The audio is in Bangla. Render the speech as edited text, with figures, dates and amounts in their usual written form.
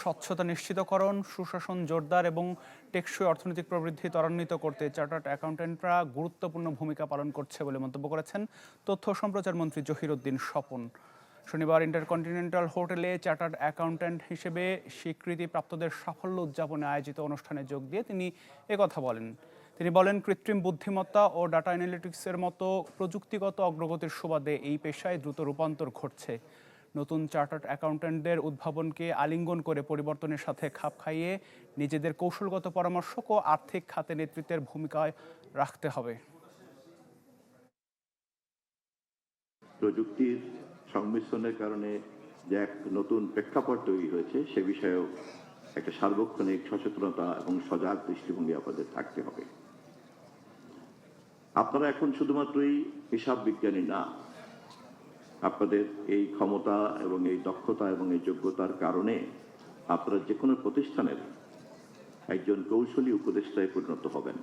স্বচ্ছতা নিশ্চিতকরণ, সুশাসন জোরদার এবং টেকসই অর্থনৈতিক প্রবৃদ্ধি ত্বরান্বিত করতে চার্টার্ড অ্যাকাউন্ট্যান্টরা গুরুত্বপূর্ণ ভূমিকা পালন করছে বলে মন্তব্য করেছেন তথ্য ও সম্প্রচার মন্ত্রী জহিরুদ্দিন স্বপন। শনিবার ইন্টারকন্টিনেন্টাল হোটেলে চার্টার্ড অ্যাকাউন্ট্যান্ট হিসেবে স্বীকৃতিপ্রাপ্তদের সাফল্য উদযাপনে আয়োজিত অনুষ্ঠানে যোগ দিয়ে তিনি একথা বলেন। তিনি বলেন, কৃত্রিম বুদ্ধিমত্তা ও ডাটা অ্যানালিটিক্সের মতো প্রযুক্তিগত অগ্রগতির সুবাদে এই পেশায় দ্রুত রূপান্তর ঘটছে। নতুন চার্টার্ড অ্যাকাউন্ট্যান্টদের উদ্ভাবনকে আলিঙ্গন করে পরিবর্তনের সাথে খাপ খাইয়ে নিজেদের কৌশলগত পরামর্শক ও আর্থিক খাতে নেতৃত্বের ভূমিকায় রাখতে হবে। প্রযুক্তির সংমিশ্রণের কারণে যে এক নতুন প্রেক্ষাপট তৈরি হয়েছে সে বিষয়েও একটা সার্বক্ষণিক সচেতনতা এবং সজাগ দৃষ্টিভঙ্গি আপনাদের থাকতে হবে। আপনারা এখন শুধুমাত্রই হিসাব বিজ্ঞানী না, আপনাদের এই ক্ষমতা এবং এই দক্ষতা এবং এই যোগ্যতার কারণে আপনারা যে কোনো প্রতিষ্ঠানের একজন কৌশলী উপদেষ্টায় পরিণত হবেন।